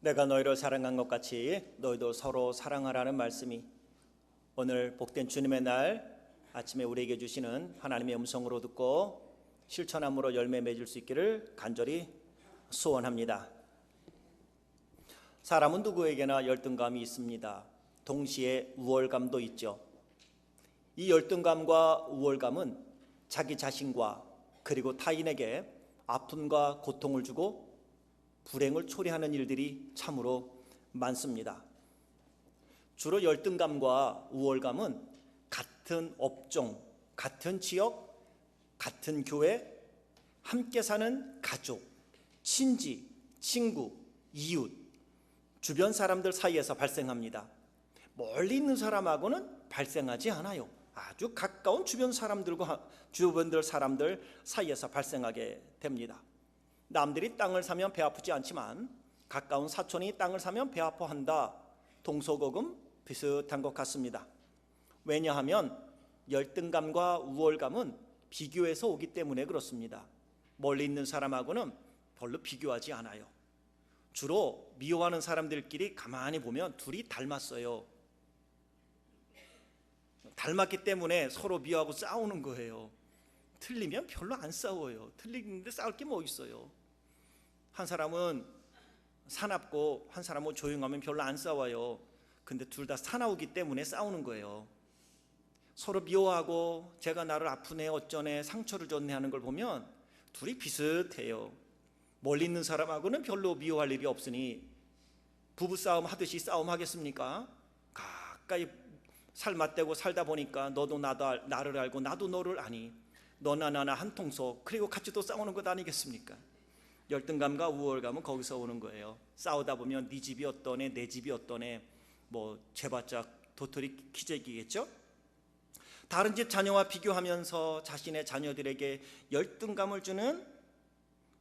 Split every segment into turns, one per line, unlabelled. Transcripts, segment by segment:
내가 너희를 사랑한 것 같이 너희도 서로 사랑하라는 말씀이 오늘 복된 주님의 날 아침에 우리에게 주시는 하나님의 음성으로 듣고 실천함으로 열매 맺을 수 있기를 간절히 소원합니다. 사람은 누구에게나 열등감이 있습니다. 동시에 우월감도 있죠. 이 열등감과 우월감은 자기 자신과 그리고 타인에게 아픔과 고통을 주고 불행을 초래하는 일들이 참으로 많습니다. 주로 열등감과 우월감은 같은 업종, 같은 지역, 같은 교회, 함께 사는 가족, 친지, 친구, 이웃, 주변 사람들 사이에서 발생합니다. 멀리 있는 사람하고는 발생하지 않아요. 아주 가까운 주변 사람들 사이에서 발생하게 됩니다. 남들이 땅을 사면 배 아프지 않지만 가까운 사촌이 땅을 사면 배 아파한다. 동서고금 비슷한 것 같습니다. 왜냐하면 열등감과 우월감은 비교해서 오기 때문에 그렇습니다. 멀리 있는 사람하고는 별로 비교하지 않아요. 주로 미워하는 사람들끼리 가만히 보면 둘이 닮았어요. 닮았기 때문에 서로 미워하고 싸우는 거예요. 틀리면 별로 안 싸워요. 틀리는데 싸울 게 뭐 있어요. 한 사람은 사납고 한 사람은 조용하면 별로 안 싸워요. 근데 둘 다 사나우기 때문에 싸우는 거예요. 서로 미워하고 제가 나를 아프네 어쩌네 상처를 줬네 하는 걸 보면 둘이 비슷해요. 멀리 있는 사람하고는 별로 미워할 일이 없으니 부부싸움 하듯이 싸움하겠습니까? 가까이 살 맞대고 살다 보니까 너도 나를 알고 나도 너를 아니 너나 나나 한 통속 그리고 같이 또 싸우는 것 아니겠습니까? 열등감과 우월감은 거기서 오는 거예요. 싸우다 보면 네 집이 어떠네 내 집이 어떠네 뭐 죄봤자 도토리 키재기겠죠? 다른 집 자녀와 비교하면서 자신의 자녀들에게 열등감을 주는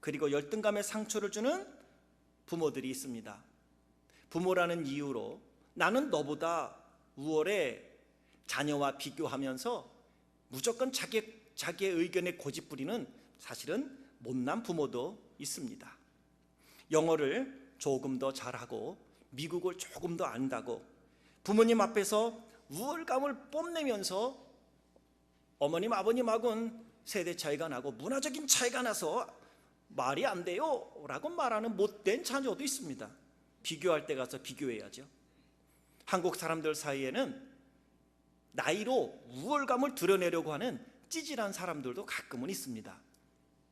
그리고 열등감의 상처를 주는 부모들이 있습니다. 부모라는 이유로 나는 너보다 우월해 자녀와 비교하면서 무조건 자기의 의견에 고집 부리는 사실은 못난 부모도 있습니다. 영어를 조금 더 잘하고 미국을 조금 더 안다고 부모님 앞에서 우월감을 뽐내면서 어머님 아버님하고는 세대 차이가 나고 문화적인 차이가 나서 말이 안 돼요 라고 말하는 못된 자녀도 있습니다. 비교할 때 가서 비교해야죠. 한국 사람들 사이에는 나이로 우월감을 드러내려고 하는 찌질한 사람들도 가끔은 있습니다.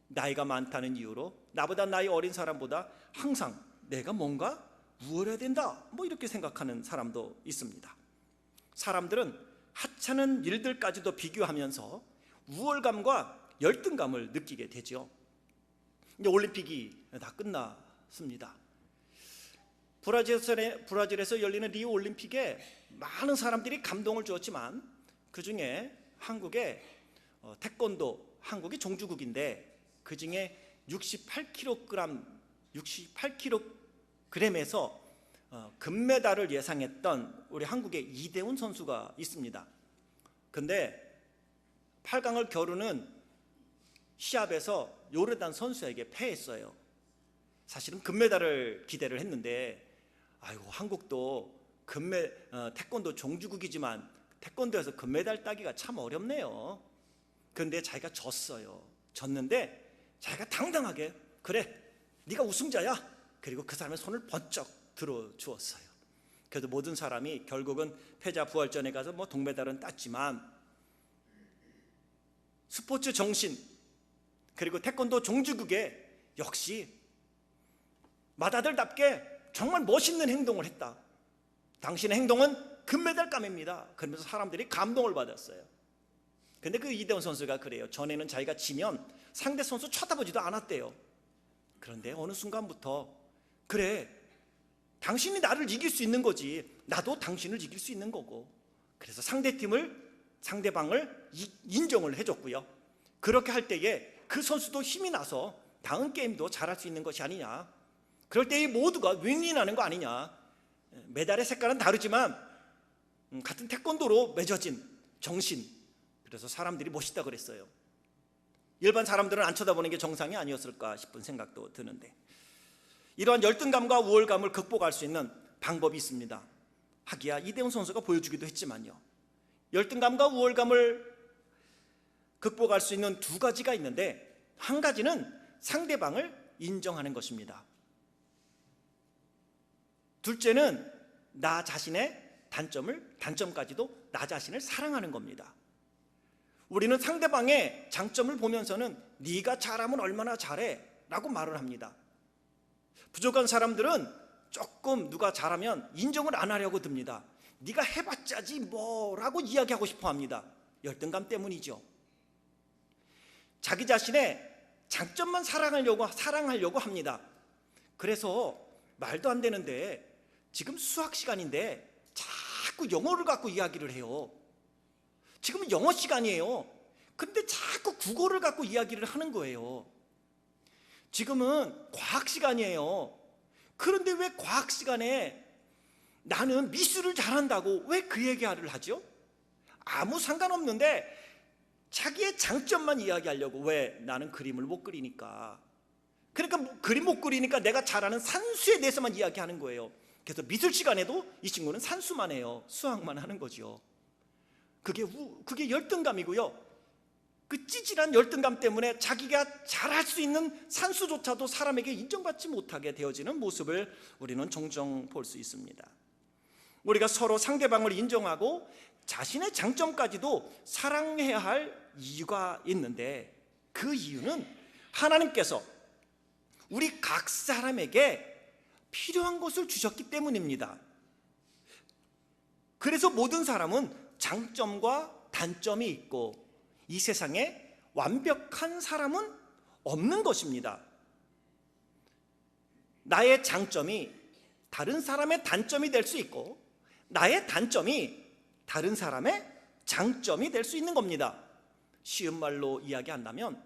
나이가 많다는 이유로 나보다 나이 어린 사람보다 항상 내가 뭔가 우월해야 된다 뭐 이렇게 생각하는 사람도 있습니다. 사람들은 하찮은 일들까지도 비교하면서 우월감과 열등감을 느끼게 되죠. 이제 올림픽이 다 끝났습니다. 브라질에서 열리는 리우 올림픽에 많은 사람들이 감동을 주었지만 그 중에 한국의 태권도, 한국이 종주국인데 그 중에 68kg에서 금메달을 예상했던 우리 한국의 이대훈 선수가 있습니다. 근데 8강을 겨루는 시합에서 요르단 선수에게 패했어요. 사실은 금메달을 기대를 했는데 아이고 한국도 태권도 종주국이지만 태권도에서 금메달 따기가 참 어렵네요. 그런데 자기가 졌는데 자기가 당당하게 그래 네가 우승자야 그리고 그 사람의 손을 번쩍 들어주었어요. 그래도 모든 사람이 결국은 패자 부활전에 가서 뭐 동메달은 땄지만 스포츠 정신 그리고 태권도 종주국에 역시 맏아들답게 정말 멋있는 행동을 했다. 당신의 행동은 금메달감입니다. 그러면서 사람들이 감동을 받았어요. 근데 그 이대훈 선수가 그래요. 전에는 자기가 지면 상대 선수 쳐다보지도 않았대요. 그런데 어느 순간부터 그래 당신이 나를 이길 수 있는 거지 나도 당신을 이길 수 있는 거고 그래서 상대방을 인정을 해줬고요. 그렇게 할 때에 그 선수도 힘이 나서 다음 게임도 잘할 수 있는 것이 아니냐. 그럴 때 모두가 윈윈하는 거 아니냐. 메달의 색깔은 다르지만 같은 태권도로 맺어진 정신. 그래서 사람들이 멋있다 그랬어요. 일반 사람들은 안 쳐다보는 게 정상이 아니었을까 싶은 생각도 드는데 이러한 열등감과 우월감을 극복할 수 있는 방법이 있습니다. 하기야 이대훈 선수가 보여주기도 했지만요, 열등감과 우월감을 극복할 수 있는 두 가지가 있는데, 한 가지는 상대방을 인정하는 것입니다. 둘째는 나 자신의 단점까지도 나 자신을 사랑하는 겁니다. 우리는 상대방의 장점을 보면서는 네가 잘하면 얼마나 잘해 라고 말을 합니다. 부족한 사람들은 조금 누가 잘하면 인정을 안 하려고 듭니다. 네가 해봤자지 뭐라고 이야기하고 싶어 합니다. 열등감 때문이죠. 자기 자신의 장점만 사랑하려고 합니다. 그래서 말도 안 되는데 지금 수학 시간인데 자꾸 영어를 갖고 이야기를 해요. 지금은 영어 시간이에요. 근데 자꾸 국어를 갖고 이야기를 하는 거예요. 지금은 과학 시간이에요. 그런데 왜 과학 시간에 나는 미술을 잘한다고 왜 그 얘기를 하죠? 아무 상관없는데 자기의 장점만 이야기하려고, 왜? 나는 그림을 못 그리니까. 그러니까 그림 못 그리니까 내가 잘하는 산수에 대해서만 이야기하는 거예요. 그래서 미술 시간에도 이 친구는 산수만 해요. 수학만 하는 거죠. 그게 열등감이고요. 그 찌질한 열등감 때문에 자기가 잘할 수 있는 산수조차도 사람에게 인정받지 못하게 되어지는 모습을 우리는 종종 볼 수 있습니다. 우리가 서로 상대방을 인정하고 자신의 장점까지도 사랑해야 할 이유가 있는데, 그 이유는 하나님께서 우리 각 사람에게 필요한 것을 주셨기 때문입니다. 그래서 모든 사람은 장점과 단점이 있고 이 세상에 완벽한 사람은 없는 것입니다. 나의 장점이 다른 사람의 단점이 될 수 있고 나의 단점이 다른 사람의 장점이 될 수 있는 겁니다. 쉬운 말로 이야기한다면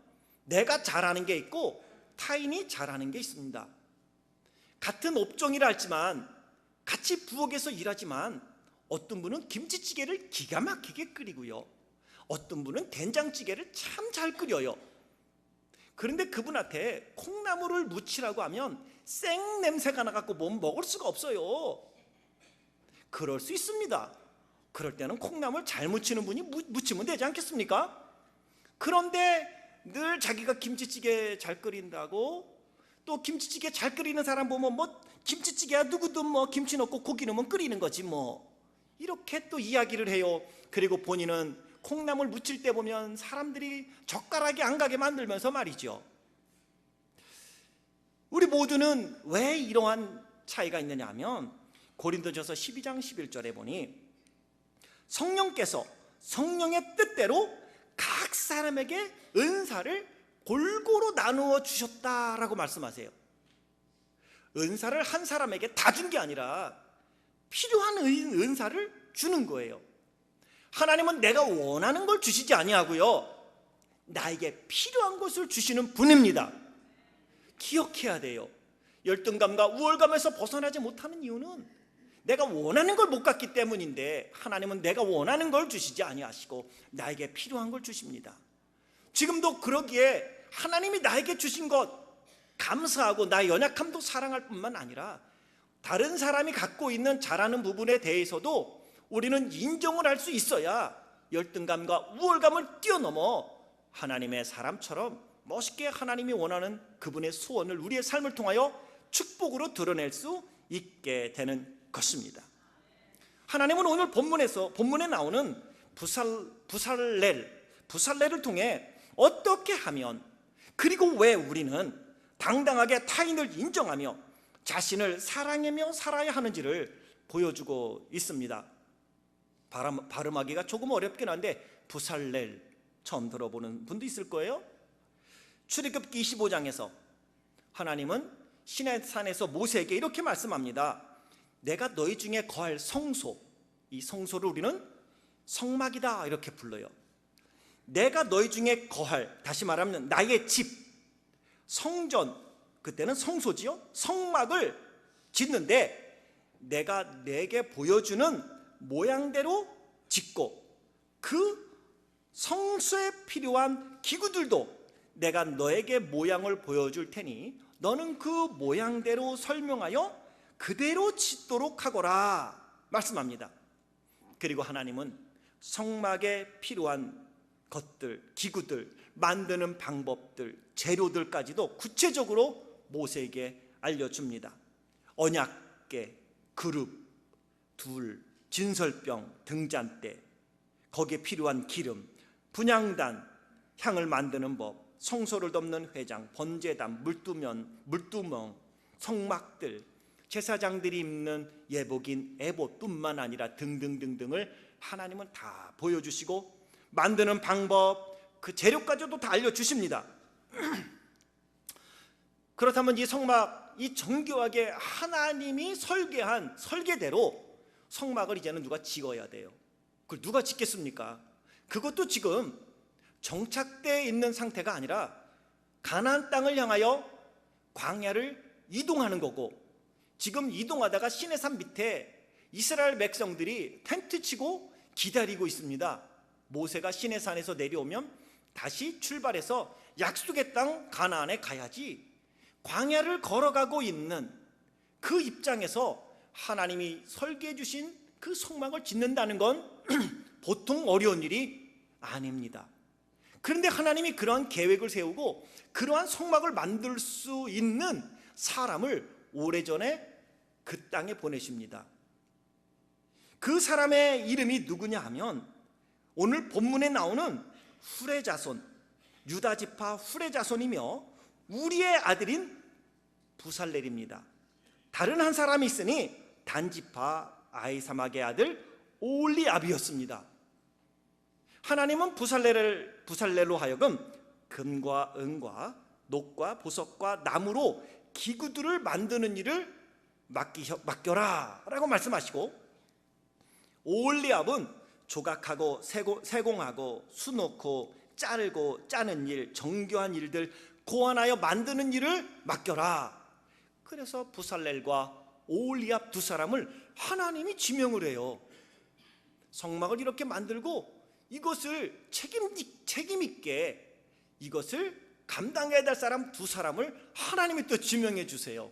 내가 잘하는 게 있고 타인이 잘하는 게 있습니다. 같은 업종이라 할지만 같이 부엌에서 일하지만 어떤 분은 김치찌개를 기가 막히게 끓이고요, 어떤 분은 된장찌개를 참 잘 끓여요. 그런데 그분한테 콩나물을 무치라고 하면 생 냄새가 나갖고 못 먹을 수가 없어요. 그럴 수 있습니다. 그럴 때는 콩나물 잘 무치는 분이 무치면 되지 않겠습니까? 그런데 늘 자기가 김치찌개 잘 끓인다고, 또 김치찌개 잘 끓이는 사람 보면 뭐 김치찌개야 누구든 뭐 김치 넣고 고기 넣으면 끓이는 거지 뭐, 이렇게 또 이야기를 해요. 그리고 본인은 콩나물 무칠 때 보면 사람들이 젓가락이 안 가게 만들면서 말이죠. 우리 모두는 왜 이러한 차이가 있느냐 하면, 고린도전서 12장 11절에 보니 성령께서 성령의 뜻대로 각 사람에게 은사를 골고루 나누어 주셨다라고 말씀하세요. 은사를 한 사람에게 다 준 게 아니라 필요한 은사를 주는 거예요. 하나님은 내가 원하는 걸 주시지 아니하고요, 나에게 필요한 것을 주시는 분입니다. 기억해야 돼요. 열등감과 우월감에서 벗어나지 못하는 이유는 내가 원하는 걸 못 갖기 때문인데, 하나님은 내가 원하는 걸 주시지 아니하시고 나에게 필요한 걸 주십니다. 지금도 그러기에 하나님이 나에게 주신 것 감사하고 나의 연약함도 사랑할 뿐만 아니라 다른 사람이 갖고 있는 잘하는 부분에 대해서도 우리는 인정을 할 수 있어야 열등감과 우월감을 뛰어넘어 하나님의 사람처럼 멋있게 하나님이 원하는 그분의 소원을 우리의 삶을 통하여 축복으로 드러낼 수 있게 되는 것입니다. 하나님은 오늘 본문에 나오는 부살렐을 통해 어떻게 하면, 그리고 왜 우리는 당당하게 타인을 인정하며 자신을 사랑하며 살아야 하는지를 보여주고 있습니다. 발음하기가 조금 어렵긴 한데 부살렐 처음 들어보는 분도 있을 거예요. 출애굽기 25장에서 하나님은 시내산에서 모세에게 이렇게 말씀합니다. 내가 너희 중에 거할 성소, 이 성소를 우리는 성막이다 이렇게 불러요. 내가 너희 중에 거할, 다시 말하면 나의 집, 성전, 그때는 성소지요, 성막을 짓는데 내가 내게 보여주는 모양대로 짓고 그 성소에 필요한 기구들도 내가 너에게 모양을 보여줄 테니 너는 그 모양대로 설명하여 그대로 짓도록 하거라 말씀합니다. 그리고 하나님은 성막에 필요한 것들, 기구들, 만드는 방법들, 재료들까지도 구체적으로 모세에게 알려줍니다. 언약궤, 그룹, 둘, 진설병, 등잔대, 거기에 필요한 기름, 분향단, 향을 만드는 법, 성소를 덮는 회장, 번제단, 물두멍, 성막들, 제사장들이 입는 예복인 에봇뿐만 아니라 등등등등을 하나님은 다 보여주시고 만드는 방법, 그 재료까지도 다 알려주십니다. 그렇다면 이 성막, 이 정교하게 하나님이 설계한 설계대로 성막을 이제는 누가 지어야 돼요. 그걸 누가 짓겠습니까? 그것도 지금 정착되어 있는 상태가 아니라 가나안 땅을 향하여 광야를 이동하는 거고, 지금 이동하다가 시내산 밑에 이스라엘 백성들이 텐트 치고 기다리고 있습니다. 모세가 시내산에서 내려오면 다시 출발해서 약속의 땅 가나안에 가야지, 광야를 걸어가고 있는 그 입장에서 하나님이 설계해 주신 그 성막을 짓는다는 건 보통 어려운 일이 아닙니다. 그런데 하나님이 그러한 계획을 세우고 그러한 성막을 만들 수 있는 사람을 오래전에 그 땅에 보내십니다. 그 사람의 이름이 누구냐 하면 오늘 본문에 나오는 훌의 자손, 유다 지파 훌의 자손이며 우리의 아들인 부살렐입니다. 다른 한 사람이 있으니 단 지파 아히사막의 아들 오홀리압이었습니다. 하나님은 부살렐로 하여금 금과 은과 녹과 보석과 나무로 기구들을 만드는 일을 맡겨라 라고 말씀하시고, 오홀리압은 조각하고 세공하고 수놓고 자르고 짜는 일, 정교한 일들 고안하여 만드는 일을 맡겨라. 그래서 부살렐과 오홀리압 두 사람을 하나님이 지명을 해요. 성막을 이렇게 만들고 이것을 책임 있게 이것을 감당해야 될 사람 두 사람을 하나님이 또 지명해 주세요.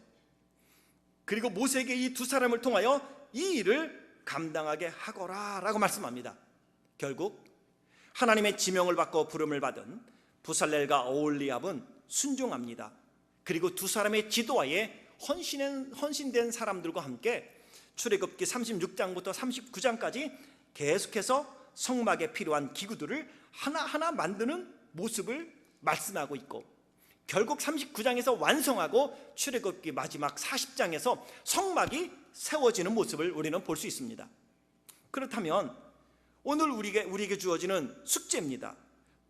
그리고 모세에게 이 두 사람을 통하여 이 일을 감당하게 하거라 라고 말씀합니다. 결국 하나님의 지명을 받고 부름을 받은 부살렐과 오홀리압은 순종합니다. 그리고 두 사람의 지도하에 헌신된 사람들과 함께 출애굽기 36장부터 39장까지 계속해서 성막에 필요한 기구들을 하나하나 만드는 모습을 말씀하고 있고, 결국 39장에서 완성하고 출애굽기 마지막 40장에서 성막이 세워지는 모습을 우리는 볼 수 있습니다. 그렇다면 오늘 우리에게 주어지는 숙제입니다.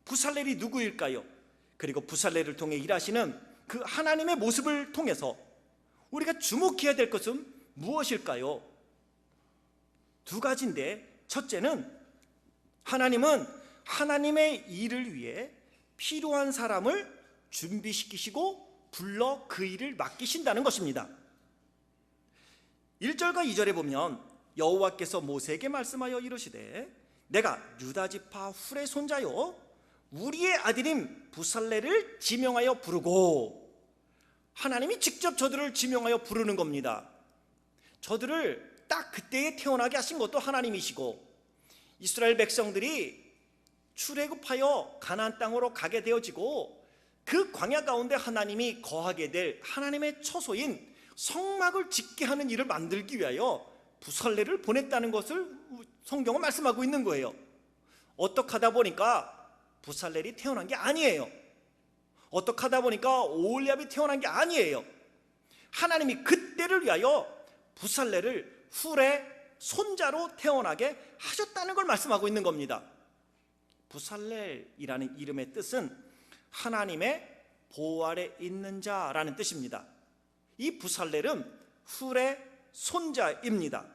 부살렐이 누구일까요? 그리고 부살렐을 통해 일하시는 그 하나님의 모습을 통해서 우리가 주목해야 될 것은 무엇일까요? 두 가지인데, 첫째는 하나님은 하나님의 일을 위해 필요한 사람을 준비시키시고 불러 그 일을 맡기신다는 것입니다. 1절과 2절에 보면 여호와께서 모세에게 말씀하여 이르시되 내가 유다 지파 훌의 손자요 우리의 아들인 부살렐을 지명하여 부르고, 하나님이 직접 저들을 지명하여 부르는 겁니다. 저들을 딱 그때에 태어나게 하신 것도 하나님이시고, 이스라엘 백성들이 출애굽하여 가나안 땅으로 가게 되어지고 그 광야 가운데 하나님이 거하게 될 하나님의 처소인 성막을 짓게 하는 일을 만들기 위하여 부살렐을 보냈다는 것을 성경은 말씀하고 있는 거예요. 어떻게 하다 보니까 부살렐이 태어난 게 아니에요. 어떻게 하다 보니까 오홀리압이 태어난 게 아니에요. 하나님이 그때를 위하여 부살렐을 훌의 손자로 태어나게 하셨다는 걸 말씀하고 있는 겁니다. 부살렐이라는 이름의 뜻은 하나님의 보호 아래 있는 자라는 뜻입니다. 이 부살렐은 훌의 손자입니다.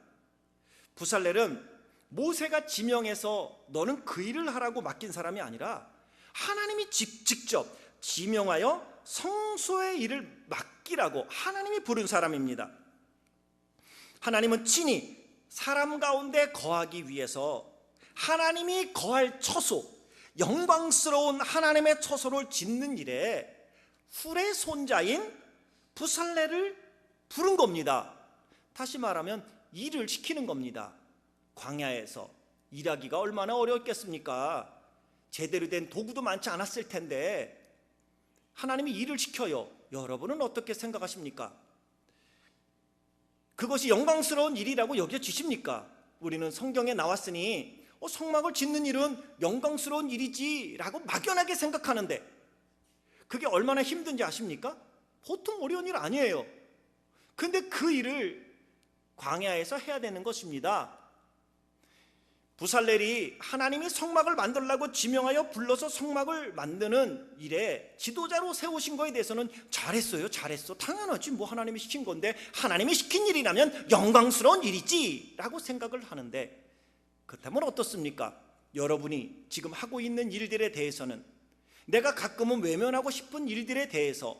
부살렐은 모세가 지명해서 너는 그 일을 하라고 맡긴 사람이 아니라 하나님이 직접 지명하여 성소의 일을 맡기라고 하나님이 부른 사람입니다. 하나님은 친히 사람 가운데 거하기 위해서 하나님이 거할 처소, 영광스러운 하나님의 처소를 짓는 일에 훌의 손자인 부살레를 부른 겁니다. 다시 말하면 일을 시키는 겁니다. 광야에서 일하기가 얼마나 어려웠겠습니까? 제대로 된 도구도 많지 않았을 텐데 하나님이 일을 시켜요. 여러분은 어떻게 생각하십니까? 그것이 영광스러운 일이라고 여겨지십니까? 우리는 성경에 나왔으니 성막을 짓는 일은 영광스러운 일이지 라고 막연하게 생각하는데 그게 얼마나 힘든지 아십니까? 보통 어려운 일 아니에요. 근데 그 일을 광야에서 해야 되는 것입니다. 부살렐이 하나님이 성막을 만들라고 지명하여 불러서 성막을 만드는 일에 지도자로 세우신 거에 대해서는 잘했어요. 당연하지, 뭐 하나님이 시킨 건데 하나님이 시킨 일이라면 영광스러운 일이지 라고 생각을 하는데, 그렇다면 어떻습니까? 여러분이 지금 하고 있는 일들에 대해서는, 내가 가끔은 외면하고 싶은 일들에 대해서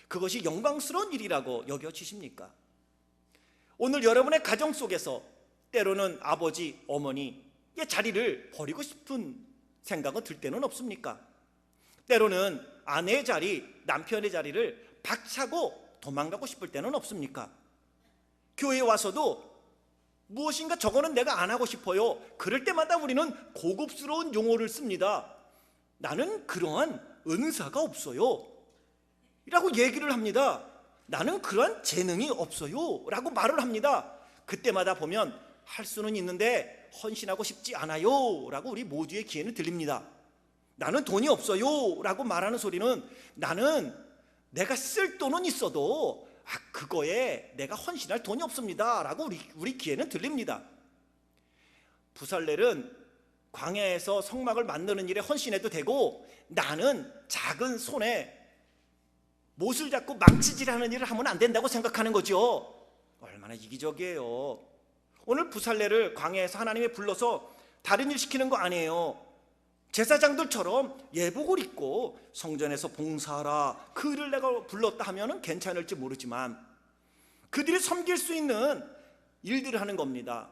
그것이 영광스러운 일이라고 여겨지십니까? 오늘 여러분의 가정 속에서 때로는 아버지, 어머니의 자리를 버리고 싶은 생각은 들 때는 없습니까? 때로는 아내의 자리, 남편의 자리를 박차고 도망가고 싶을 때는 없습니까? 교회에 와서도 무엇인가 저거는 내가 안 하고 싶어요. 그럴 때마다 우리는 고급스러운 용어를 씁니다. 나는 그러한 은사가 없어요 라고 얘기를 합니다. 나는 그러한 재능이 없어요 라고 말을 합니다. 그때마다 보면 할 수는 있는데 헌신하고 싶지 않아요 라고 우리 모두의 귀에는 들립니다. 나는 돈이 없어요 라고 말하는 소리는 나는 내가 쓸 돈은 있어도 그거에 내가 헌신할 돈이 없습니다 라고 우리 귀에는 들립니다. 부살렐은 광야에서 성막을 만드는 일에 헌신해도 되고, 나는 작은 손에 못을 잡고 망치질하는 일을 하면 안 된다고 생각하는 거죠. 얼마나 이기적이에요. 오늘 부살렐을 광야에서 하나님이 불러서 다른 일 시키는 거 아니에요. 제사장들처럼 예복을 입고 성전에서 봉사하라, 그 일을 내가 불렀다 하면 괜찮을지 모르지만 그들이 섬길 수 있는 일들을 하는 겁니다.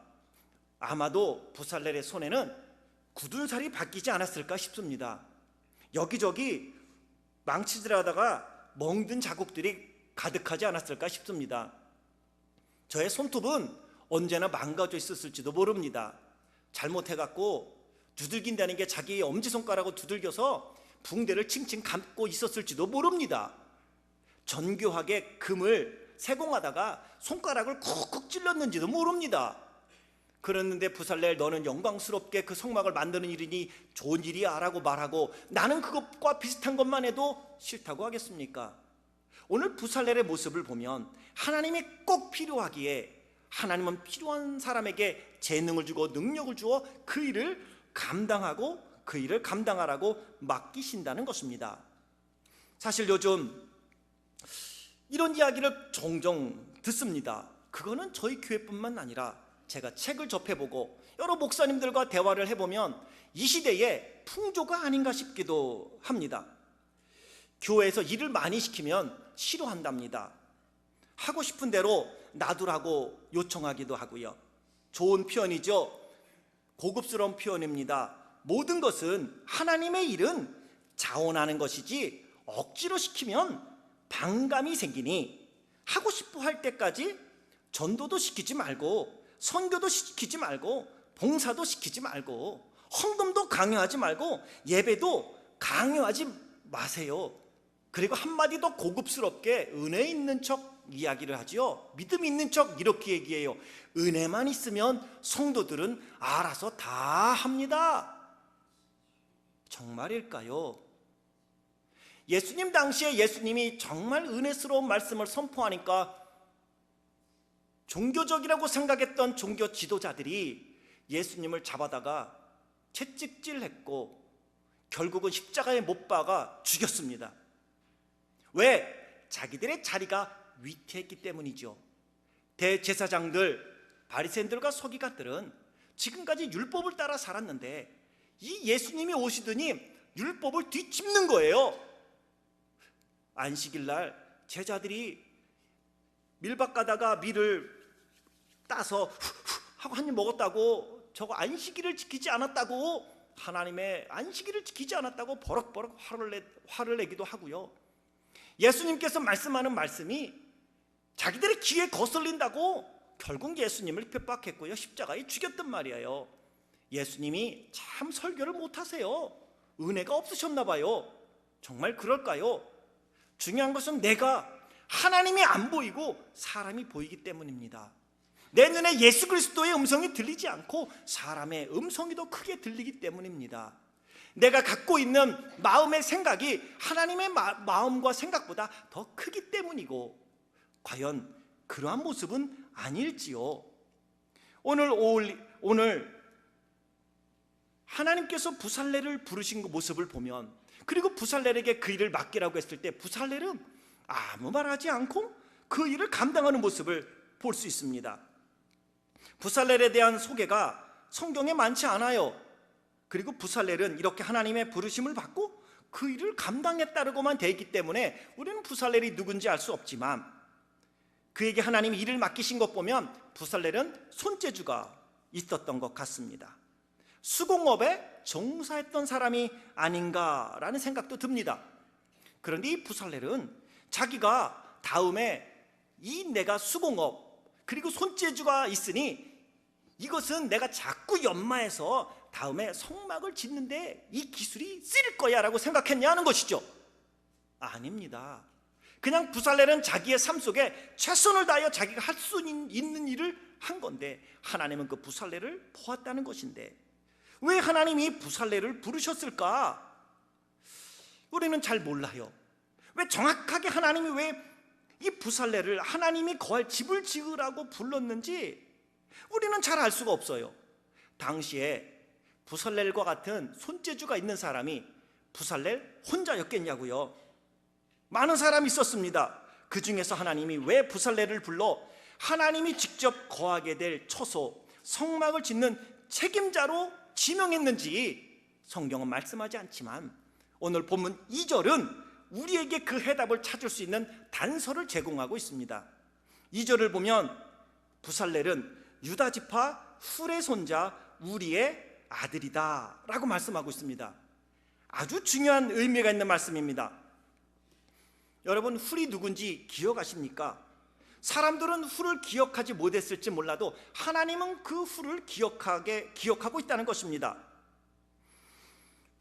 아마도 부살렐의 손에는 굳은 살이 바뀌지 않았을까 싶습니다. 여기저기 망치질하다가 멍든 자국들이 가득하지 않았을까 싶습니다. 저의 손톱은 언제나 망가져 있었을지도 모릅니다. 잘못해갖고 두들긴다는 게 자기의 엄지손가락으로 두들겨서 붕대를 칭칭 감고 있었을지도 모릅니다. 정교하게 금을 세공하다가 손가락을 쿡쿡 찔렀는지도 모릅니다. 그랬는데 부살렐, 너는 영광스럽게 그 성막을 만드는 일이니 좋은 일이야 라고 말하고 나는 그것과 비슷한 것만 해도 싫다고 하겠습니까? 오늘 부살렐의 모습을 보면 하나님이 꼭 필요하기에 하나님은 필요한 사람에게 재능을 주고 능력을 주어 그 일을 감당하고 그 일을 감당하라고 맡기신다는 것입니다. 사실 요즘 이런 이야기를 종종 듣습니다. 그거는 저희 교회뿐만 아니라 제가 책을 접해보고 여러 목사님들과 대화를 해보면 이 시대의 풍조가 아닌가 싶기도 합니다. 교회에서 일을 많이 시키면 싫어한답니다. 하고 싶은 대로 놔두라고 요청하기도 하고요. 좋은 표현이죠. 고급스러운 표현입니다. 모든 것은, 하나님의 일은 자원하는 것이지 억지로 시키면 반감이 생기니 하고 싶어 할 때까지 전도도 시키지 말고, 선교도 시키지 말고, 봉사도 시키지 말고, 헌금도 강요하지 말고, 예배도 강요하지 마세요. 그리고 한마디 더 고급스럽게 은혜 있는 척 이야기를 하지요. 믿음 있는 척 이렇게 얘기해요. 은혜만 있으면 성도들은 알아서 다 합니다. 정말일까요? 예수님 당시에 예수님이 정말 은혜스러운 말씀을 선포하니까 종교적이라고 생각했던 종교 지도자들이 예수님을 잡아다가 채찍질했고 결국은 십자가에 못 박아 죽였습니다. 왜? 자기들의 자리가 위태했기 때문이죠. 대제사장들, 바리새인들과 서기관들은 지금까지 율법을 따라 살았는데 이 예수님이 오시더니 율법을 뒤집는 거예요. 안식일 날 제자들이 밀밭 가다가 밀을 따서 하고 한 입 먹었다고, 저거 안식일을 지키지 않았다고 하나님의 안식일을 지키지 않았다고 버럭버럭 화를 내기도 하고요. 예수님께서 말씀하는 말씀이 자기들의 귀에 거슬린다고 결국 예수님을 핍박했고요, 십자가에 죽였단 말이에요. 예수님이 참 설교를 못하세요. 은혜가 없으셨나 봐요. 정말 그럴까요? 중요한 것은 내가 하나님이 안 보이고 사람이 보이기 때문입니다. 내 눈에 예수 그리스도의 음성이 들리지 않고 사람의 음성이 더 크게 들리기 때문입니다. 내가 갖고 있는 마음의 생각이 하나님의 마음과 생각보다 더 크기 때문이고, 과연 그러한 모습은 아닐지요. 오늘 하나님께서 부살렐을 부르신 그 모습을 보면, 그리고 부살렐에게 그 일을 맡기라고 했을 때 부살렐은 아무 말하지 않고 그 일을 감당하는 모습을 볼 수 있습니다. 부살렐에 대한 소개가 성경에 많지 않아요. 그리고 부살렐은 이렇게 하나님의 부르심을 받고 그 일을 감당했다고만 되어 있기 때문에 우리는 부살렐이 누군지 알 수 없지만, 그에게 하나님이 일을 맡기신 것 보면 부살렐은 손재주가 있었던 것 같습니다. 수공업에 종사했던 사람이 아닌가라는 생각도 듭니다. 그런데 이 부살렐은 자기가 다음에 내가 수공업 그리고 손재주가 있으니 이것은 내가 자꾸 연마해서 다음에 성막을 짓는데 이 기술이 쓰일 거야 라고 생각했냐는 것이죠. 아닙니다. 그냥 부살렐은 자기의 삶 속에 최선을 다하여 자기가 할 수 있는 일을 한 건데, 하나님은 그 부살렐을 보았다는 것인데, 왜 하나님이 부살렐을 부르셨을까? 우리는 잘 몰라요. 왜 정확하게 하나님이 왜 이 부살렐을 하나님이 거할 집을 지으라고 불렀는지 우리는 잘 알 수가 없어요. 당시에 부살렐과 같은 손재주가 있는 사람이 부살렐 혼자였겠냐고요. 많은 사람이 있었습니다. 그 중에서 하나님이 왜 부살렐을 불러 하나님이 직접 거하게 될 처소, 성막을 짓는 책임자로 지명했는지 성경은 말씀하지 않지만, 오늘 본문 2절은 우리에게 그 해답을 찾을 수 있는 단서를 제공하고 있습니다. 2절을 보면 부살렐은 유다 지파 훌의 손자 우리의 아들이다 라고 말씀하고 있습니다. 아주 중요한 의미가 있는 말씀입니다. 여러분, 훌이 누군지 기억하십니까? 사람들은 훌을 기억하지 못했을지 몰라도 하나님은 그 훌을 기억하고 있다는 것입니다.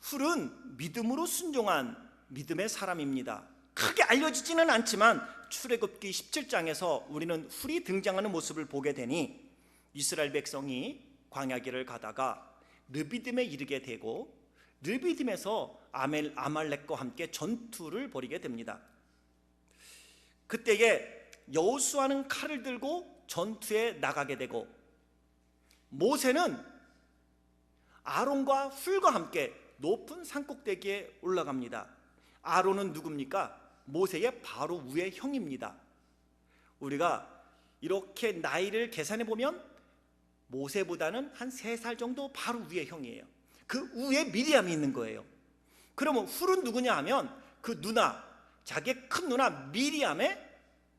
훌은 믿음으로 순종한 믿음의 사람입니다. 크게 알려지지는 않지만 출애굽기 17장에서 우리는 훌이 등장하는 모습을 보게 되니, 이스라엘 백성이 광야길을 가다가 르비딤에 이르게 되고 르비딤에서 아말렉과 함께 전투를 벌이게 됩니다. 그때에 여호수아는 칼을 들고 전투에 나가게 되고, 모세는 아론과 훌과 함께 높은 산꼭대기에 올라갑니다. 아론은 누굽니까? 모세의 바로 위의 형입니다. 우리가 이렇게 나이를 계산해 보면 모세보다는 한 3살 정도 바로 위의 형이에요. 그 위에 미리암이 있는 거예요. 그러면 훌은 누구냐 하면 그 누나, 자기의 큰 누나 미리암의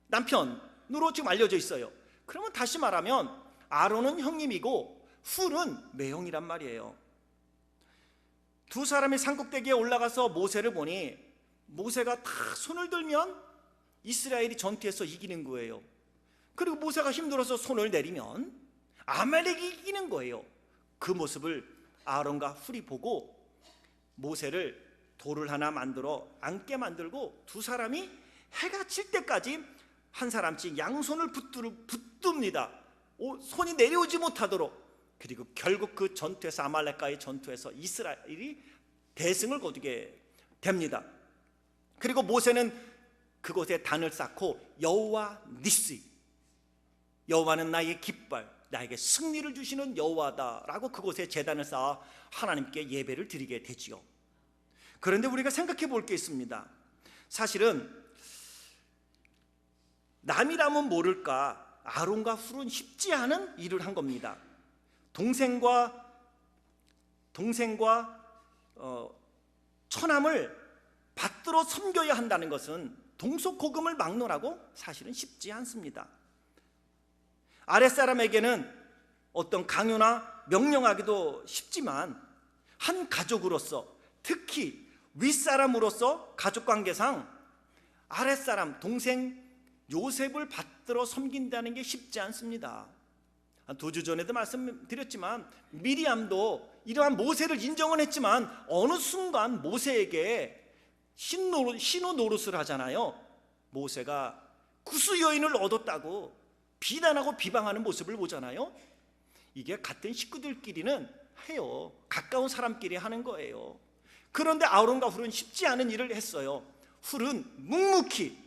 남편으로 지금 알려져 있어요. 그러면 다시 말하면 아론은 형님이고 훌은 매형이란 말이에요. 두 사람이 산꼭대기에 올라가서 모세를 보니 모세가 다 손을 들면 이스라엘이 전투에서 이기는 거예요. 그리고 모세가 힘들어서 손을 내리면 아말렉이 이기는 거예요. 그 모습을 아론과 훌이 보고 모세를 돌을 하나 만들어 앉게 만들고 두 사람이 해가 칠 때까지 한 사람씩 양손을 붙듭니다. 손이 내려오지 못하도록. 그리고 결국 그 전투에서, 아말렉과의 전투에서 이스라엘이 대승을 거두게 됩니다. 그리고 모세는 그곳에 단을 쌓고 여호와 니시, 여호와는 나의 깃발, 나에게 승리를 주시는 여호와다라고 그곳에 제단을 쌓아 하나님께 예배를 드리게 되지요. 그런데 우리가 생각해 볼 게 있습니다. 사실은 남이라면 모를까 아론과 훌은 쉽지 않은 일을 한 겁니다. 동생과 처남을 받들어 섬겨야 한다는 것은 동서고금을 막론하고 사실은 쉽지 않습니다. 아랫사람에게는 어떤 강요나 명령하기도 쉽지만 한 가족으로서, 특히 윗사람으로서 가족관계상 아랫사람, 동생 요셉을 받들어 섬긴다는 게 쉽지 않습니다. 한 2주 전에도 말씀드렸지만 미리암도 이러한 모세를 인정은 했지만 어느 순간 모세에게 신호 노릇을 하잖아요. 모세가 구수 여인을 얻었다고 비난하고 비방하는 모습을 보잖아요. 이게 같은 식구들끼리는 해요. 가까운 사람끼리 하는 거예요. 그런데 아론과 훌은 쉽지 않은 일을 했어요. 훌은 묵묵히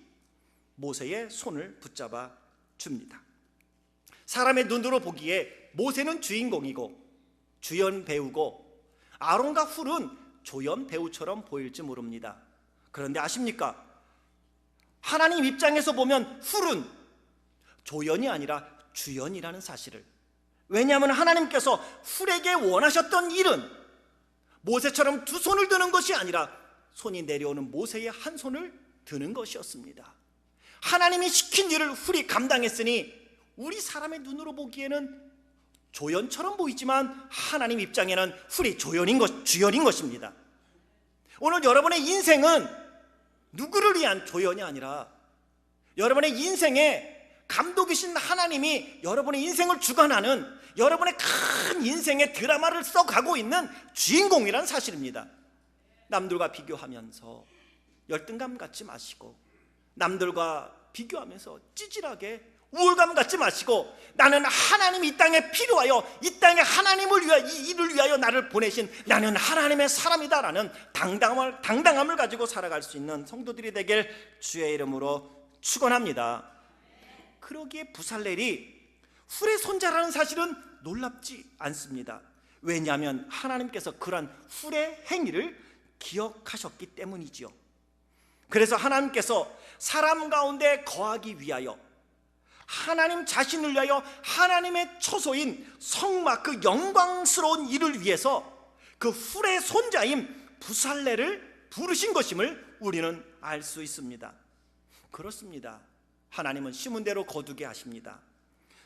모세의 손을 붙잡아 줍니다. 사람의 눈으로 보기에 모세는 주인공이고 주연 배우고 아론과 훌은 조연 배우처럼 보일지 모릅니다. 그런데 아십니까? 하나님 입장에서 보면 훌은 조연이 아니라 주연이라는 사실을, 왜냐하면 하나님께서 훌에게 원하셨던 일은 모세처럼 2손을 드는 것이 아니라 손이 내려오는 모세의 한 손을 드는 것이었습니다. 하나님이 시킨 일을 훌이 감당했으니 우리 사람의 눈으로 보기에는 조연처럼 보이지만 하나님 입장에는 훌이 주연인 것입니다. 오늘 여러분의 인생은 누구를 위한 조연이 아니라 여러분의 인생에 감독이신 하나님이 여러분의 인생을 주관하는, 여러분의 큰 인생의 드라마를 써가고 있는 주인공이라는 사실입니다. 남들과 비교하면서 열등감 갖지 마시고, 남들과 비교하면서 찌질하게 우울감 갖지 마시고, 나는 하나님이 이 땅에 필요하여, 이 땅에 하나님을 위하여, 이 일을 위하여 나를 보내신 나는 하나님의 사람이다라는 당당함을 가지고 살아갈 수 있는 성도들이 되길 주의 이름으로 축원합니다. 그러기에 부살렐이 훌의 손자라는 사실은 놀랍지 않습니다. 왜냐하면 하나님께서 그러한 훌의 행위를 기억하셨기 때문이지요. 그래서 하나님께서 사람 가운데 거하기 위하여, 하나님 자신을 위하여 하나님의 처소인 성막, 그 영광스러운 일을 위해서 그 훌의 손자인 부살렐을 부르신 것임을 우리는 알 수 있습니다. 그렇습니다. 하나님은 심은 대로 거두게 하십니다.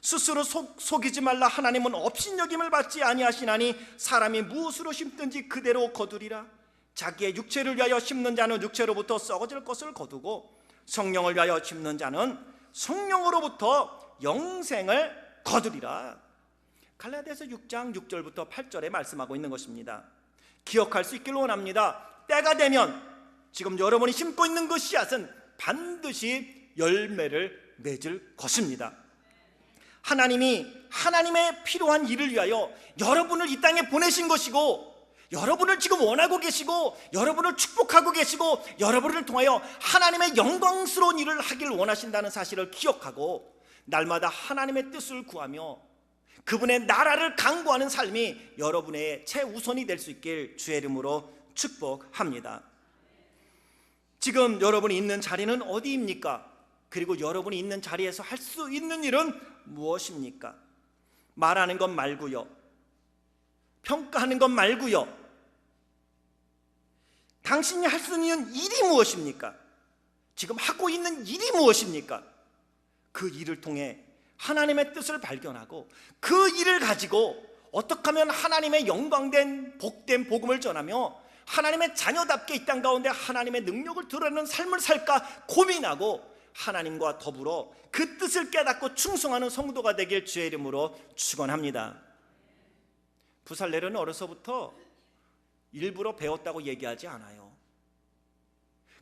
스스로 속이지 말라. 하나님은 업신여김을 받지 아니하시나니 사람이 무엇으로 심든지 그대로 거두리라. 자기의 육체를 위하여 심는 자는 육체로부터 썩어질 것을 거두고 성령을 위하여 심는 자는 성령으로부터 영생을 거두리라. 갈라디아서 6장 6절부터 8절에 말씀하고 있는 것입니다. 기억할 수 있기를 원합니다. 때가 되면 지금 여러분이 심고 있는 그 씨앗은 반드시 열매를 맺을 것입니다. 하나님이 하나님의 필요한 일을 위하여 여러분을 이 땅에 보내신 것이고, 여러분을 지금 원하고 계시고, 여러분을 축복하고 계시고, 여러분을 통하여 하나님의 영광스러운 일을 하길 원하신다는 사실을 기억하고 날마다 하나님의 뜻을 구하며 그분의 나라를 강구하는 삶이 여러분의 최우선이 될 수 있길 주의 이름으로 축복합니다. 지금 여러분이 있는 자리는 어디입니까? 그리고 여러분이 있는 자리에서 할 수 있는 일은 무엇입니까? 말하는 것 말고요, 평가하는 것 말고요, 당신이 할 수 있는 일이 무엇입니까? 지금 하고 있는 일이 무엇입니까? 그 일을 통해 하나님의 뜻을 발견하고 그 일을 가지고 어떻게 하면 하나님의 영광된 복된 복음을 전하며 하나님의 자녀답게 이 땅 가운데 하나님의 능력을 드러내는 삶을 살까 고민하고 하나님과 더불어 그 뜻을 깨닫고 충성하는 성도가 되길 주의 이름으로 축원합니다. 부살렐은 어려서부터 일부러 배웠다고 얘기하지 않아요.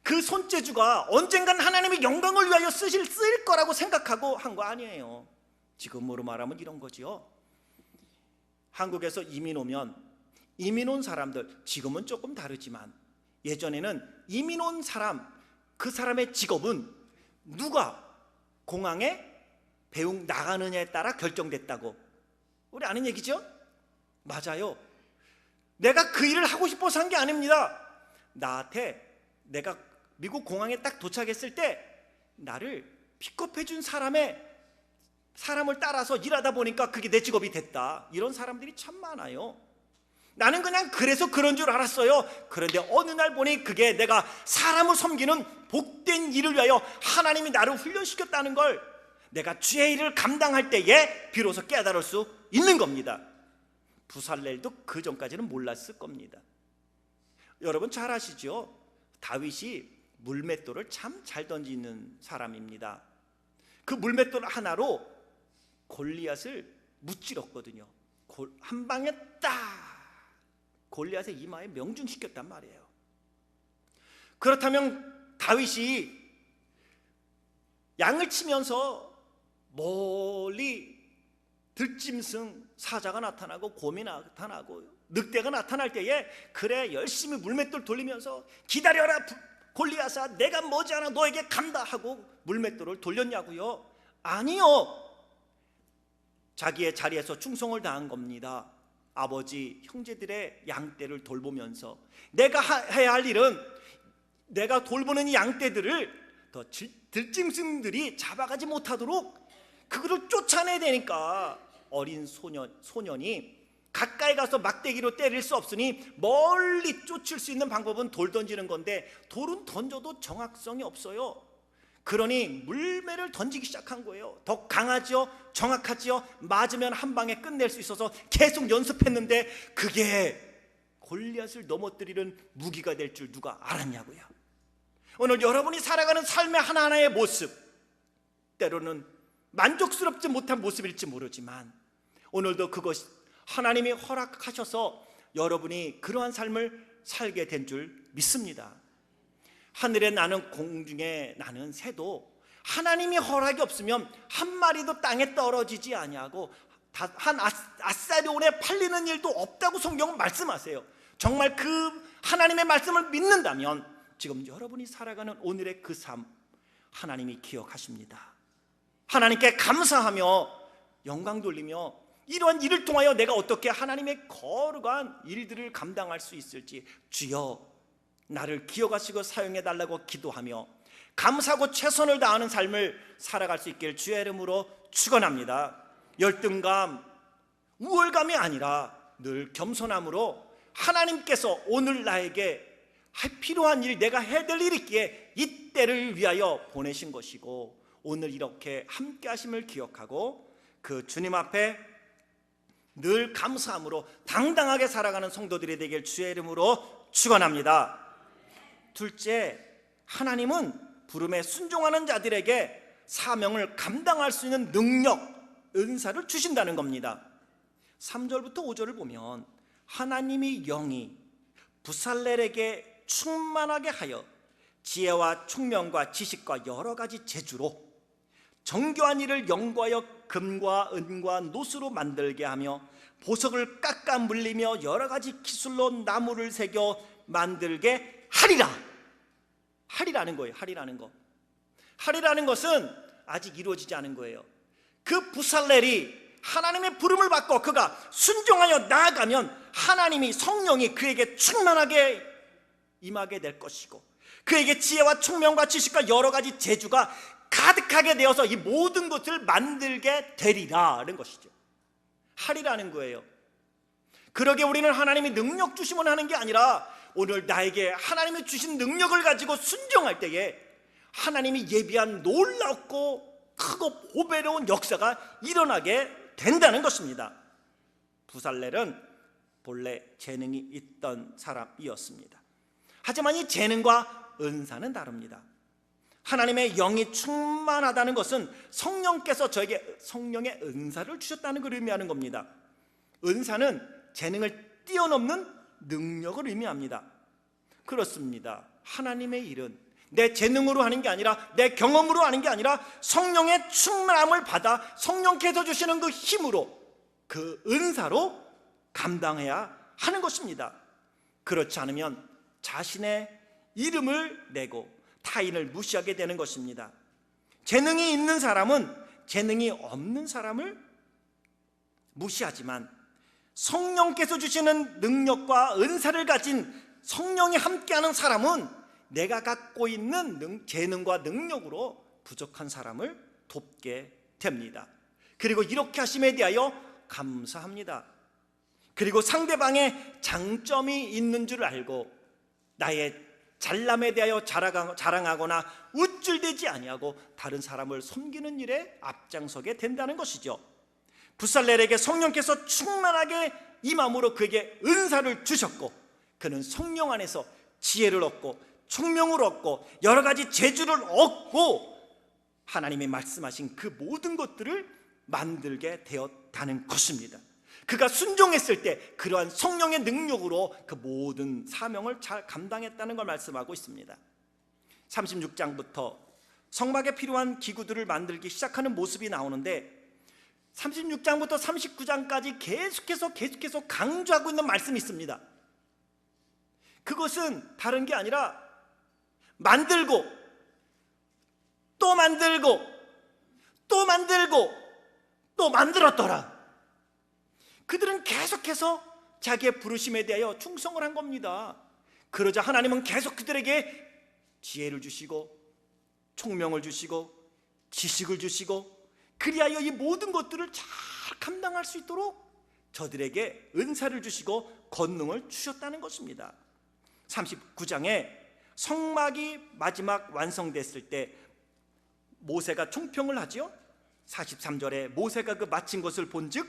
그 손재주가 언젠간 하나님의 영광을 위하여 쓰일 거라고 생각하고 한 거 아니에요. 지금으로 말하면 이런 거지요. 한국에서 이민 오면 이민 온 사람들, 지금은 조금 다르지만 예전에는 이민 온 사람, 그 사람의 직업은 누가 공항에 배웅 나가느냐에 따라 결정됐다고. 우리 아는 얘기죠? 맞아요. 내가 그 일을 하고 싶어서 한 게 아닙니다. 나한테 내가 미국 공항에 딱 도착했을 때 나를 픽업해 준 사람을 따라서 일하다 보니까 그게 내 직업이 됐다. 이런 사람들이 참 많아요. 나는 그냥 그래서 그런 줄 알았어요. 그런데 어느 날 보니 그게 내가 사람을 섬기는 복된 일을 위하여 하나님이 나를 훈련시켰다는 걸 내가 주의 일을 감당할 때에 비로소 깨달을 수 있는 겁니다. 부살렐도 그 전까지는 몰랐을 겁니다. 여러분 잘 아시죠? 다윗이 물맷돌을 참 잘 던지는 사람입니다. 그 물맷돌 하나로 골리앗을 무찔렀거든요. 한 방에 딱 골리앗의 이마에 명중시켰단 말이에요. 그렇다면 다윗이 양을 치면서 멀리 들짐승 사자가 나타나고 곰이 나타나고 늑대가 나타날 때에 그래 열심히 물맷돌 돌리면서 기다려라 골리앗아 내가 머지않아 너에게 간다 하고 물맷돌을 돌렸냐고요? 아니요. 자기의 자리에서 충성을 다한 겁니다. 아버지 형제들의 양떼를 돌보면서 내가 해야 할 일은 내가 돌보는 이 양떼들을 더 들짐승들이 잡아가지 못하도록 그거를 쫓아내야 되니까 어린 소년이 가까이 가서 막대기로 때릴 수 없으니 멀리 쫓을 수 있는 방법은 돌 던지는 건데 돌은 던져도 정확성이 없어요. 그러니 물매를 던지기 시작한 거예요. 더 강하죠, 정확하죠, 맞으면 한 방에 끝낼 수 있어서 계속 연습했는데 그게 골리앗을 넘어뜨리는 무기가 될 줄 누가 알았냐고요. 오늘 여러분이 살아가는 삶의 하나하나의 모습, 때로는 만족스럽지 못한 모습일지 모르지만 오늘도 그것이 하나님이 허락하셔서 여러분이 그러한 삶을 살게 된 줄 믿습니다. 하늘에 나는 공중에 나는 새도 하나님이 허락이 없으면 한 마리도 땅에 떨어지지 아니하고 한 아사리온에 팔리는 일도 없다고 성경은 말씀하세요. 정말 그 하나님의 말씀을 믿는다면 지금 여러분이 살아가는 오늘의 그 삶 하나님이 기억하십니다. 하나님께 감사하며 영광 돌리며 이러한 일을 통하여 내가 어떻게 하나님의 거룩한 일들을 감당할 수 있을지 주여 나를 기억하시고 사용해달라고 기도하며 감사하고 최선을 다하는 삶을 살아갈 수 있길 주의 이름으로 축원합니다. 열등감, 우월감이 아니라 늘 겸손함으로 하나님께서 오늘 나에게 필요한 일, 내가 해야 될 일이 있기에 이때를 위하여 보내신 것이고 오늘 이렇게 함께 하심을 기억하고 그 주님 앞에 늘 감사함으로 당당하게 살아가는 성도들이 되길 주의 이름으로 축원합니다. 둘째, 하나님은 부름에 순종하는 자들에게 사명을 감당할 수 있는 능력, 은사를 주신다는 겁니다. 3절부터 5절을 보면 하나님이 영이 부살렐에게 충만하게 하여 지혜와 총명과 지식과 여러 가지 재주로 정교한 일을 연구하여 금과 은과 노수로 만들게 하며 보석을 깎아 물리며 여러 가지 기술로 나무를 새겨 만들게 하리라는 거예요. 하리라는 것은 아직 이루어지지 않은 거예요. 그 부살렐이 하나님의 부름을 받고 그가 순종하여 나아가면 하나님이 성령이 그에게 충만하게 임하게 될 것이고 그에게 지혜와 총명과 지식과 여러 가지 재주가 가득하게 되어서 이 모든 것을 만들게 되리라는 것이죠. 하리라는 거예요. 그러게 우리는 하나님이 능력 주시면 하는 게 아니라 오늘 나에게 하나님이 주신 능력을 가지고 순종할 때에 하나님이 예비한 놀랍고 크고 보배로운 역사가 일어나게 된다는 것입니다. 부살렐은 본래 재능이 있던 사람이었습니다. 하지만 이 재능과 은사는 다릅니다. 하나님의 영이 충만하다는 것은 성령께서 저에게 성령의 은사를 주셨다는 걸 의미하는 겁니다. 은사는 재능을 뛰어넘는 능력을 의미합니다. 그렇습니다. 하나님의 일은 내 재능으로 하는 게 아니라 내 경험으로 하는 게 아니라 성령의 충만함을 받아 성령께서 주시는 그 힘으로 그 은사로 감당해야 하는 것입니다. 그렇지 않으면 자신의 이름을 내고 타인을 무시하게 되는 것입니다. 재능이 있는 사람은 재능이 없는 사람을 무시하지만 성령께서 주시는 능력과 은사를 가진 성령이 함께하는 사람은 내가 갖고 있는 재능과 능력으로 부족한 사람을 돕게 됩니다. 그리고 이렇게 하심에 대하여 감사합니다. 그리고 상대방의 장점이 있는 줄 알고 나의 잘남에 대하여 자랑하거나 우쭐대지 아니하고 다른 사람을 섬기는 일에 앞장서게 된다는 것이죠. 부살렐에게 성령께서 충만하게 임함으로 그에게 은사를 주셨고, 그는 성령 안에서 지혜를 얻고 총명을 얻고 여러 가지 재주를 얻고 하나님이 말씀하신 그 모든 것들을 만들게 되었다는 것입니다. 그가 순종했을 때 그러한 성령의 능력으로 그 모든 사명을 잘 감당했다는 걸 말씀하고 있습니다. 36장부터 성막에 필요한 기구들을 만들기 시작하는 모습이 나오는데, 36장부터 39장까지 계속해서 강조하고 있는 말씀이 있습니다. 그것은 다른 게 아니라 만들고 또 만들고 또 만들고 또 만들었더라. 그들은 계속해서 자기의 부르심에 대하여 충성을 한 겁니다. 그러자 하나님은 계속 그들에게 지혜를 주시고 총명을 주시고 지식을 주시고, 그리하여 이 모든 것들을 잘 감당할 수 있도록 저들에게 은사를 주시고 권능을 주셨다는 것입니다. 39장에 성막이 마지막 완성됐을 때 모세가 총평을 하지요. 43절에 모세가 그 마친 것을 본즉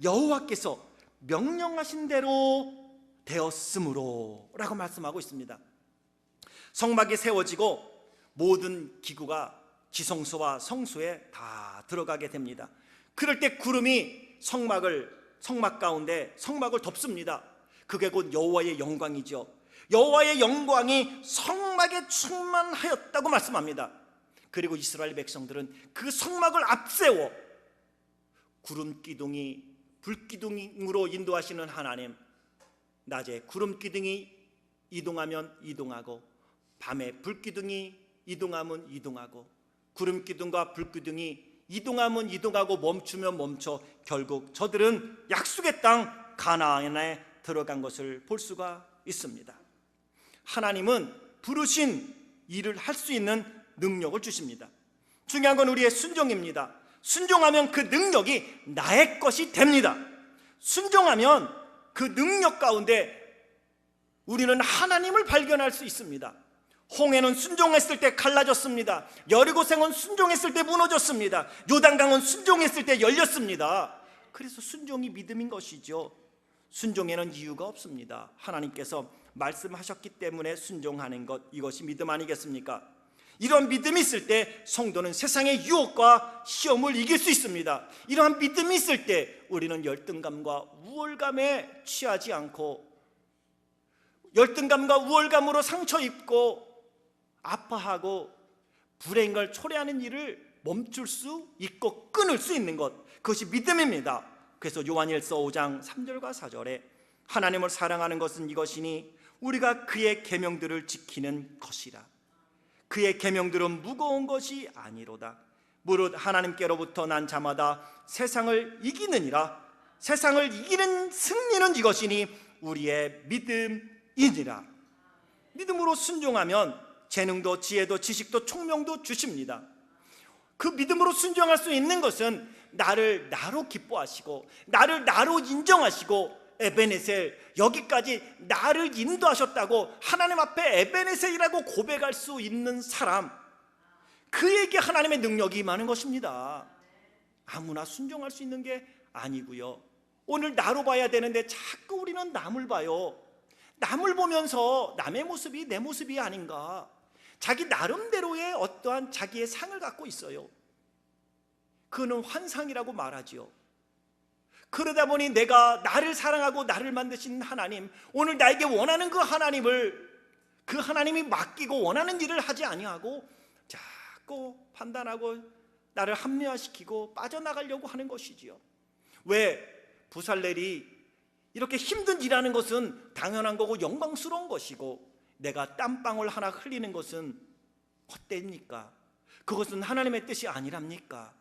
여호와께서 명령하신 대로 되었으므로 라고 말씀하고 있습니다. 성막이 세워지고 모든 기구가 지성소와 성소에 다 들어가게 됩니다. 그럴 때 구름이 성막 가운데 성막을 덮습니다. 그게 곧 여호와의 영광이죠. 여호와의 영광이 성막에 충만하였다고 말씀합니다. 그리고 이스라엘 백성들은 그 성막을 앞세워 구름 기둥이 불기둥으로 인도하시는 하나님, 낮에 구름 기둥이 이동하면 이동하고 밤에 불기둥이 이동하면 이동하고, 구름 기둥과 불기둥이 이동하면 이동하고 멈추면 멈춰 결국 저들은 약속의 땅 가나안에 들어간 것을 볼 수가 있습니다. 하나님은 부르신 일을 할 수 있는 능력을 주십니다. 중요한 건 우리의 순종입니다. 순종하면 그 능력이 나의 것이 됩니다. 순종하면 그 능력 가운데 우리는 하나님을 발견할 수 있습니다. 홍해는 순종했을 때 갈라졌습니다. 여리고성은 순종했을 때 무너졌습니다. 요단강은 순종했을 때 열렸습니다. 그래서 순종이 믿음인 것이죠. 순종에는 이유가 없습니다. 하나님께서 말씀하셨기 때문에 순종하는 것, 이것이 믿음 아니겠습니까? 이런 믿음이 있을 때 성도는 세상의 유혹과 시험을 이길 수 있습니다. 이러한 믿음이 있을 때 우리는 열등감과 우월감에 취하지 않고, 열등감과 우월감으로 상처 입고 아파하고 불행을 초래하는 일을 멈출 수 있고 끊을 수 있는 것, 그것이 믿음입니다. 그래서 요한일서 5장 3절과 4절에 하나님을 사랑하는 것은 이것이니 우리가 그의 계명들을 지키는 것이라. 그의 계명들은 무거운 것이 아니로다. 무릇 하나님께로부터 난 자마다 세상을 이기느니라. 세상을 이기는 승리는 이것이니 우리의 믿음이니라. 믿음으로 순종하면 재능도 지혜도 지식도 총명도 주십니다. 그 믿음으로 순종할 수 있는 것은 나를 나로 기뻐하시고 나를 나로 인정하시고 에베네셀, 여기까지 나를 인도하셨다고 하나님 앞에 에베네셀이라고 고백할 수 있는 사람, 그에게 하나님의 능력이 임하는 것입니다. 아무나 순종할 수 있는 게 아니고요. 오늘 나로 봐야 되는데 자꾸 우리는 남을 봐요. 남을 보면서 남의 모습이 내 모습이 아닌가, 자기 나름대로의 어떠한 자기의 상을 갖고 있어요. 그는 환상이라고 말하지요. 그러다 보니 내가 나를 사랑하고 나를 만드신 하나님, 오늘 나에게 원하는 그 하나님을, 그 하나님이 맡기고 원하는 일을 하지 아니하고 자꾸 판단하고 나를 합리화시키고 빠져나가려고 하는 것이지요. 왜 부살렐이 이렇게 힘든 일하는 것은 당연한 거고 영광스러운 것이고, 내가 땀방울 하나 흘리는 것은 헛되입니까? 그것은 하나님의 뜻이 아니랍니까?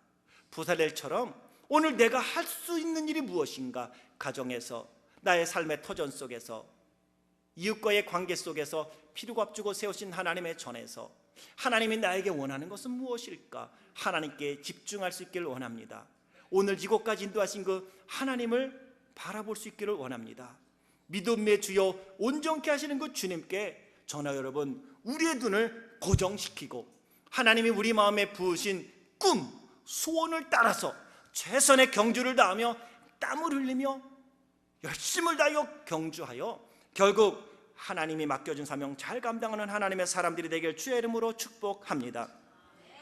부살렐처럼 오늘 내가 할 수 있는 일이 무엇인가? 가정에서, 나의 삶의 터전 속에서, 이웃과의 관계 속에서 피를 앞주고 세우신 하나님의 전에서 하나님이 나에게 원하는 것은 무엇일까? 하나님께 집중할 수 있기를 원합니다. 오늘 이곳까지 인도하신 그 하나님을 바라볼 수 있기를 원합니다. 믿음의 주여 온전케 하시는 그 주님께 저나 여러분 우리의 눈을 고정시키고 하나님이 우리 마음에 부으신 꿈, 소원을 따라서 최선의 경주를 다하며 땀을 흘리며 열심을 다하여 경주하여 결국 하나님이 맡겨준 사명 잘 감당하는 하나님의 사람들이 되길 주의 이름으로 축복합니다.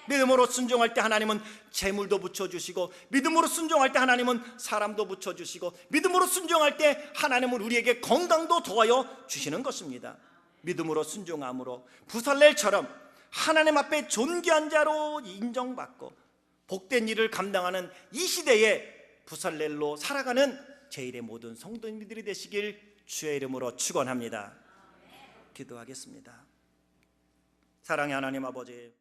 믿음으로 순종할 때 하나님은 재물도 붙여주시고, 믿음으로 순종할 때 하나님은 사람도 붙여주시고, 믿음으로 순종할 때 하나님은 우리에게 건강도 도와여 주시는 것입니다. 믿음으로 순종함으로 부살렐처럼 하나님 앞에 존귀한 자로 인정받고 복된 일을 감당하는 이 시대에 부살렐로 살아가는 제1의 모든 성도님들이 되시길 주의 이름으로 축원합니다. 기도하겠습니다. 사랑의 하나님 아버지,